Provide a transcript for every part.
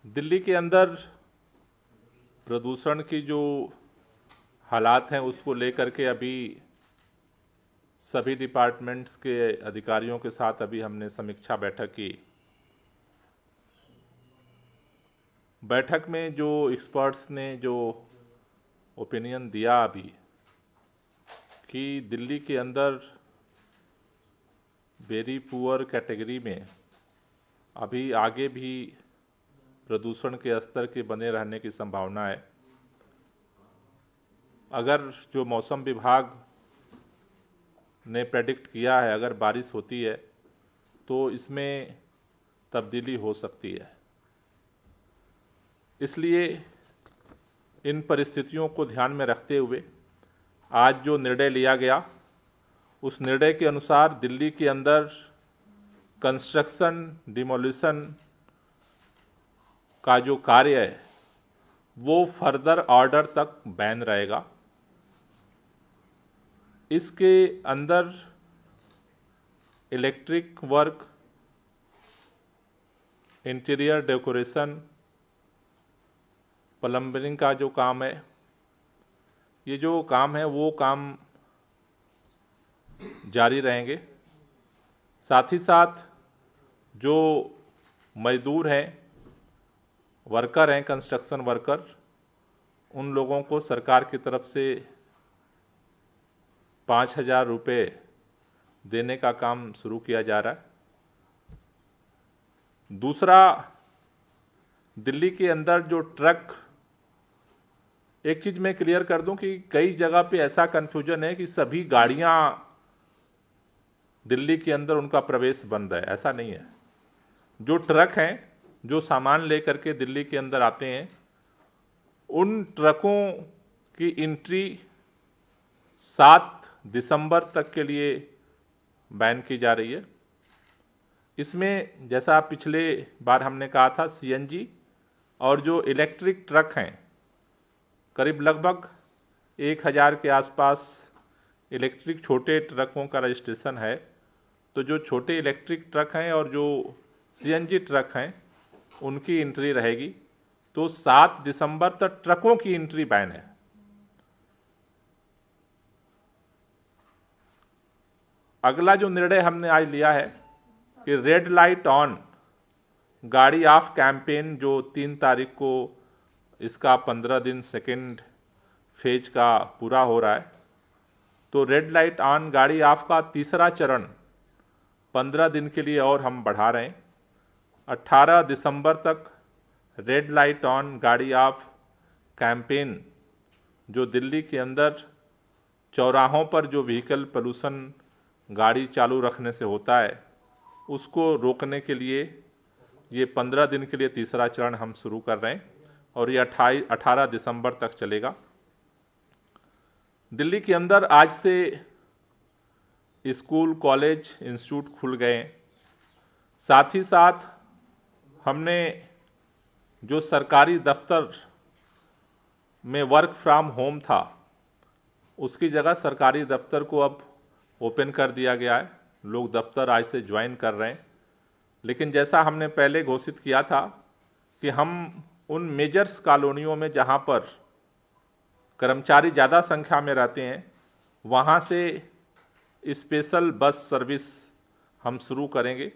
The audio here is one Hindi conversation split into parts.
दिल्ली के अंदर प्रदूषण की जो हालात हैं उसको लेकर के अभी सभी डिपार्टमेंट्स के अधिकारियों के साथ अभी हमने समीक्षा बैठक की। बैठक में जो एक्सपर्ट्स ने जो ओपिनियन दिया अभी कि दिल्ली के अंदर वेरी पुअर कैटेगरी में अभी आगे भी प्रदूषण के स्तर के बने रहने की संभावना है। अगर जो मौसम विभाग ने प्रेडिक्ट किया है, अगर बारिश होती है तो इसमें तब्दीली हो सकती है। इसलिए इन परिस्थितियों को ध्यान में रखते हुए आज जो निर्णय लिया गया, उस निर्णय के अनुसार दिल्ली के अंदर कंस्ट्रक्शन डिमोलिशन का जो कार्य है वो फर्दर ऑर्डर तक बैन रहेगा। इसके अंदर electric work, interior decoration, plumbing का जो काम है, ये जो काम है वो काम जारी रहेंगे। साथ ही साथ जो मजदूर हैं, वर्कर हैं, कंस्ट्रक्शन वर्कर, उन लोगों को सरकार की तरफ से 5,000 रुपये देने का काम शुरू किया जा रहा है। दूसरा, दिल्ली के अंदर जो ट्रक, एक चीज मैं क्लियर कर दूं कि कई जगह पे ऐसा कंफ्यूजन है कि सभी गाड़ियां दिल्ली के अंदर उनका प्रवेश बंद है। ऐसा नहीं है। जो ट्रक हैं, जो सामान लेकर के दिल्ली के अंदर आते हैं, उन ट्रकों की एंट्री 7 दिसंबर तक के लिए बैन की जा रही है। इसमें जैसा पिछले बार हमने कहा था, सीएनजी और जो इलेक्ट्रिक ट्रक हैं, करीब लगभग 1,000 के आसपास इलेक्ट्रिक छोटे ट्रकों का रजिस्ट्रेशन है। तो जो छोटे इलेक्ट्रिक ट्रक हैं और जो सीएनजी ट्रक हैं, उनकी एंट्री रहेगी। तो 7 दिसंबर तक ट्रकों की एंट्री बैन है। अगला जो निर्णय हमने आज लिया है कि रेड लाइट ऑन गाड़ी ऑफ कैंपेन, जो 3 तारीख को इसका 15 दिन सेकेंड फेज का पूरा हो रहा है, तो रेड लाइट ऑन गाड़ी ऑफ का तीसरा चरण 15 दिन के लिए और हम बढ़ा रहे हैं। 18 दिसंबर तक रेड लाइट ऑन गाड़ी ऑफ कैंपेन, जो दिल्ली के अंदर चौराहों पर जो व्हीकल पोल्यूशन गाड़ी चालू रखने से होता है, उसको रोकने के लिए ये 15 दिन के लिए तीसरा चरण हम शुरू कर रहे हैं और ये 18 दिसंबर तक चलेगा। दिल्ली के अंदर आज से स्कूल, कॉलेज, इंस्टीट्यूट खुल गए हैं। साथ ही साथ हमने जो सरकारी दफ्तर में वर्क फ्रॉम होम था, उसकी जगह सरकारी दफ्तर को अब ओपन कर दिया गया है। लोग दफ्तर आज से ज्वाइन कर रहे हैं। लेकिन जैसा हमने पहले घोषित किया था कि हम उन मेजर्स कॉलोनियों में जहां पर कर्मचारी ज़्यादा संख्या में रहते हैं, वहां से स्पेशल बस सर्विस हम शुरू करेंगे।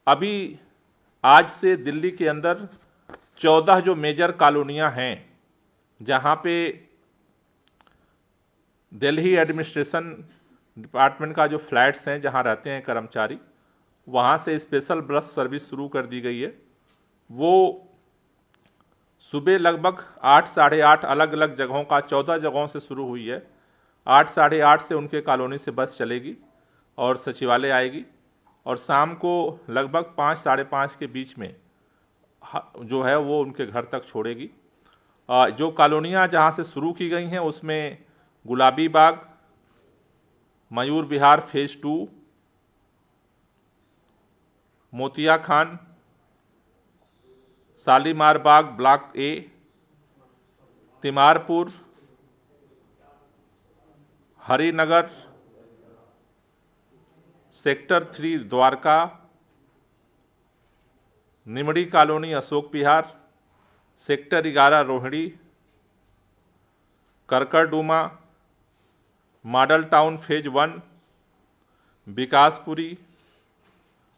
अभी आज से दिल्ली के अंदर 14 जो मेजर कॉलोनियां हैं, जहां पे दिल्ली एडमिनिस्ट्रेशन डिपार्टमेंट का जो फ्लैट्स हैं, जहां रहते हैं कर्मचारी, वहां से स्पेशल बस सर्विस शुरू कर दी गई है। वो सुबह लगभग 8, साढ़े 8 अलग अलग जगहों का 14 जगहों से शुरू हुई है। 8, साढ़े 8 से उनके कॉलोनी से बस चलेगी और सचिवालय आएगी और शाम को लगभग 5, साढ़े 5 के बीच में जो है वो उनके घर तक छोड़ेगी। जो कॉलोनियाँ जहाँ से शुरू की गई हैं उसमें गुलाबी बाग, Mayur Vihar phase 2, Motia Khan, Shalimar Bagh block A, Timarpur, Harinagar, sector 3 Dwarka, Nimri colony Ashok Vihar, sector 11 Rohini, Karkardooma, model town phase 1, Vikaspuri,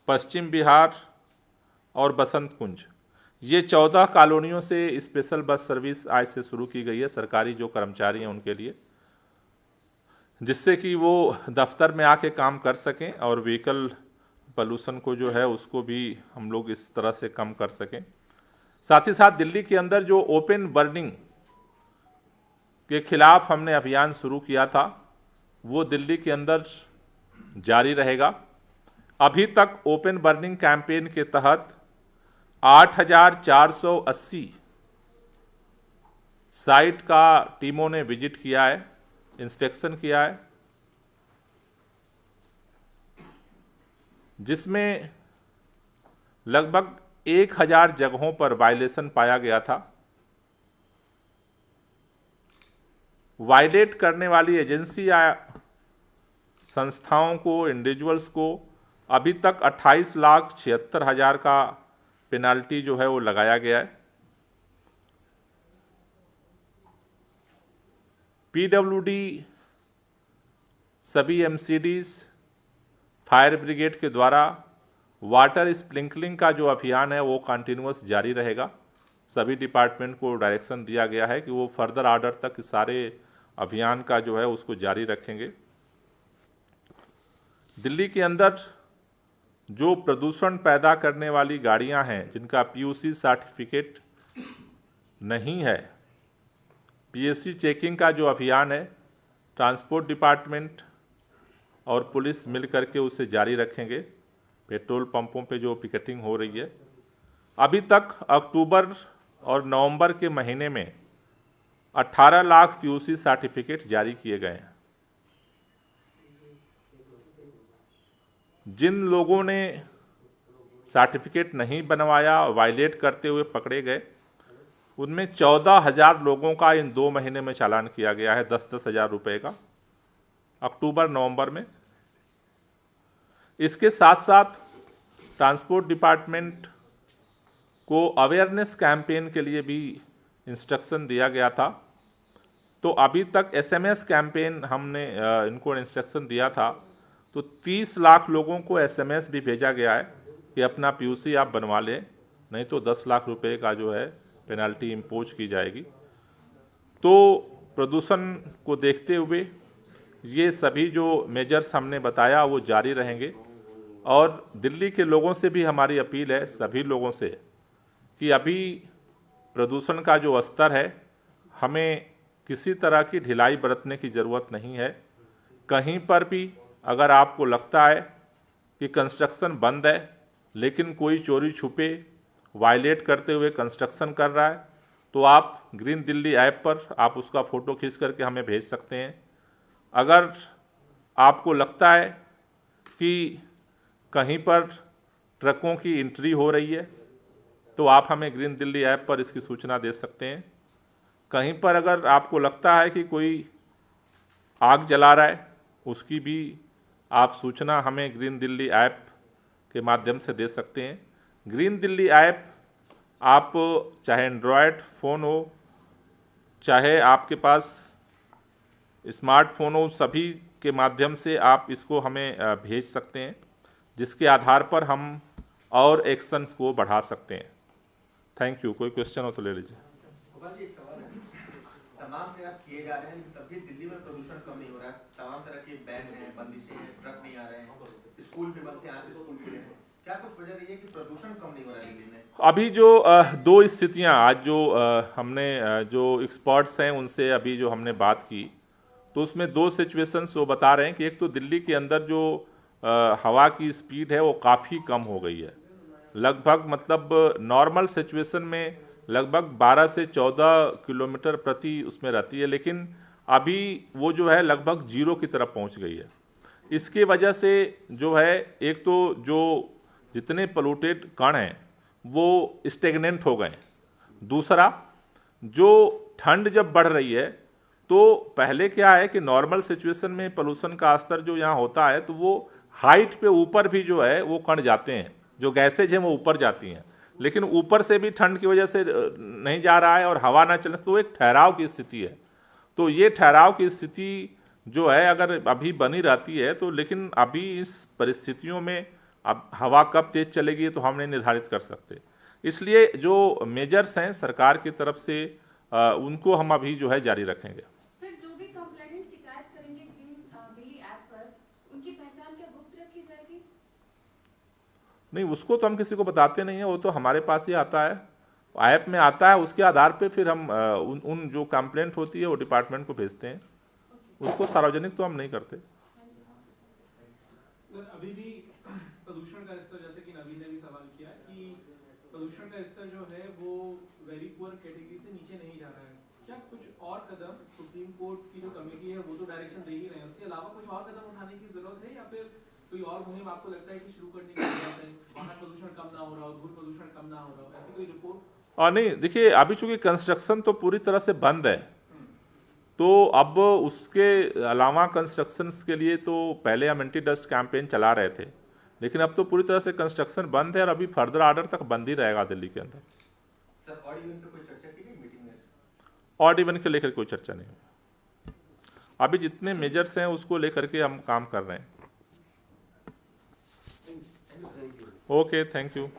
Paschim Vihar और बसंत कुंज, ये 14 कॉलोनियों से स्पेशल बस सर्विस आज से शुरू की गई है सरकारी जो कर्मचारी हैं उनके लिए, जिससे कि वो दफ्तर में आके काम कर सकें और व्हीकल पोल्यूशन को जो है उसको भी हम लोग इस तरह से कम कर सकें। साथ ही साथ दिल्ली के अंदर जो ओपन बर्निंग के खिलाफ हमने अभियान शुरू किया था वो दिल्ली के अंदर जारी रहेगा। अभी तक ओपन बर्निंग कैंपेन के तहत 8,480 साइट का टीमों ने विजिट किया है, इंस्पेक्शन किया है, जिसमें लगभग 1,000 जगहों पर वायलेशन पाया गया था। वायलेट करने वाली एजेंसी या संस्थाओं को, इंडिविजुअल्स को अभी तक 28,76,000 का पेनाल्टी जो है वो लगाया गया है। पीडब्ल्यूडी, सभी एमसीडीज, फायर ब्रिगेड के द्वारा वाटर स्प्रिंकलिंग का जो अभियान है वो कंटिन्यूअस जारी रहेगा। सभी डिपार्टमेंट को डायरेक्शन दिया गया है कि वो फर्दर ऑर्डर तक सारे अभियान का जो है उसको जारी रखेंगे। दिल्ली के अंदर जो प्रदूषण पैदा करने वाली गाड़ियां हैं जिनका पीयूसी सर्टिफिकेट नहीं है, पीएससी चेकिंग का जो अभियान है ट्रांसपोर्ट डिपार्टमेंट और पुलिस मिल करके उसे जारी रखेंगे। पेट्रोल पंपों पे जो पिकेटिंग हो रही है, अभी तक अक्टूबर और नवंबर के महीने में 18 लाख पीयूसी सर्टिफिकेट जारी किए गए हैं। जिन लोगों ने सर्टिफिकेट नहीं बनवाया, वायलेट करते हुए पकड़े गए, उनमें 14,000 लोगों का इन 2 महीने में चालान किया गया है 10-10 हज़ार रुपए का, अक्टूबर नवंबर में। इसके साथ साथ ट्रांसपोर्ट डिपार्टमेंट को अवेयरनेस कैंपेन के लिए भी इंस्ट्रक्शन दिया गया था। तो अभी तक एसएमएस कैंपेन हमने इनको इंस्ट्रक्शन दिया था, तो 30 लाख लोगों को एसएमएस भी भेजा गया है कि अपना पीयूसी आप बनवा लें, नहीं तो 10 लाख रुपए का जो है पेनल्टी इम्पोज की जाएगी। तो प्रदूषण को देखते हुए ये सभी जो मेजर्स हमने बताया वो जारी रहेंगे। और दिल्ली के लोगों से भी हमारी अपील है, सभी लोगों से, कि अभी प्रदूषण का जो स्तर है हमें किसी तरह की ढिलाई बरतने की ज़रूरत नहीं है। कहीं पर भी अगर आपको लगता है कि कंस्ट्रक्शन बंद है लेकिन कोई चोरी छुपे वायलेट करते हुए कंस्ट्रक्शन कर रहा है, तो आप ग्रीन दिल्ली ऐप पर आप उसका फ़ोटो खींच करके हमें भेज सकते हैं। अगर आपको लगता है कि कहीं पर ट्रकों की एंट्री हो रही है तो आप हमें ग्रीन दिल्ली ऐप पर इसकी सूचना दे सकते हैं। कहीं पर अगर आपको लगता है कि कोई आग जला रहा है, उसकी भी आप सूचना हमें ग्रीन दिल्ली ऐप के माध्यम से दे सकते हैं। ग्रीन दिल्ली ऐप आप चाहे एंड्रॉयड फ़ोन हो, चाहे आपके पास स्मार्टफोन हो, सभी के माध्यम से आप इसको हमें भेज सकते हैं, जिसके आधार पर हम और एक्शंस को बढ़ा सकते हैं। Thank you. कोई क्वेश्चन हो तो ले लीजिए। गोपाल जी, एक सवाल है। तमाम प्रयास किए जा रहे हैं लेकिन तब भी दिल्ली में प्रदूषण कम नहीं हो रहा है। तमाम तरह के बैन हैं, बंदिशें हैं, ट्रक नहीं आ रहे हैं, स्कूल भी बंद थे, आज स्कूल खुले हैं। क्या कुछ वजह रही है कि प्रदूषण कम नहीं हो रहा है दिल्ली में? अभी जो 2 स्थितियां आज जो हमने जो एक्सपर्ट्स हैं उनसे अभी जो हमने बात की, तो उसमें 2 सिचुएशंस वो बता रहे हैं कि एक तो दिल्ली के अंदर जो हवा की स्पीड है वो काफ़ी कम हो गई है। लगभग मतलब नॉर्मल सिचुएशन में लगभग 12 से 14 किलोमीटर प्रति उसमें रहती है, लेकिन अभी वो जो है लगभग 0 की तरफ पहुंच गई है। इसके वजह से जो है एक तो जो जितने पोल्यूटेड कण हैं वो स्टेगनेंट हो गए। दूसरा, जो ठंड जब बढ़ रही है तो पहले क्या है कि नॉर्मल सिचुएशन में पोल्यूशन का स्तर जो यहाँ होता है तो वो हाइट पे ऊपर भी जो है वो कण जाते हैं, जो गैसेज हैं वो ऊपर जाती हैं, लेकिन ऊपर से भी ठंड की वजह से नहीं जा रहा है और हवा ना चलने से, तो एक ठहराव की स्थिति है। तो ये ठहराव की स्थिति जो है अगर अभी बनी रहती है तो, लेकिन अभी इस परिस्थितियों में अब हवा कब तेज चलेगी तो हम नहीं निर्धारित कर सकते। इसलिए जो मेजर्स हैं सरकार की तरफ से उनको हम अभी जो है जारी रखेंगे। सर, जो भी कंप्लेनेंट शिकायत करेंगे ग्रीन दिल्ली ऐप पर, उनकी पहचान क्या गुप्त रखी जाएगी? नहीं, उसको तो हम किसी को बताते नहीं है, वो तो हमारे पास ही आता है, ऐप में आता है, उसके आधार पे फिर हम उन जो कंप्लेंट होती है वो डिपार्टमेंट को भेजते हैं, उसको सार्वजनिक तो हम नहीं करते। सर, अभी भी प्रदूषण का स्तर, जैसे कि नवीन ने भी सवाल किया कि प्रदूषण का स्तर जो है वो वेरी पुअर कैटेगरी से नीचे नहीं जा रहा है, क्या कुछ और कदम सुप्रीम कोर्ट की जो कमेटी है वो तो डायरेक्शन दे ही रहे हैं, उसके अलावा कुछ और कदम उठाने की जरूरत है, या फिर कोई और मुहिम आपको लगता है कि शुरू करने की जरूरत है, वाहन प्रदूषण कम ना हो रहा हो, धूल प्रदूषण कम ना हो रहा हो, ऐसी कोई रिपोर्ट? और नहीं, देखिए अभी चूंकि कंस्ट्रक्शन तो पूरी तरह से बंद है, तो अब उसके अलावा कंस्ट्रक्शन के लिए तो पहले हम एंटी डस्ट कैंपेन चला रहे थे, लेकिन अब तो पूरी तरह से कंस्ट्रक्शन बंद है और अभी फर्दर ऑर्डर तक बंद ही रहेगा दिल्ली के अंदर। सर, ऑड इवन पे कोई चर्चा की गई मीटिंग में? ऑड इवन के लेकर कोई चर्चा नहीं हुई, अभी जितने मेजर्स हैं उसको लेकर के हम काम कर रहे हैं। Okay, thank you.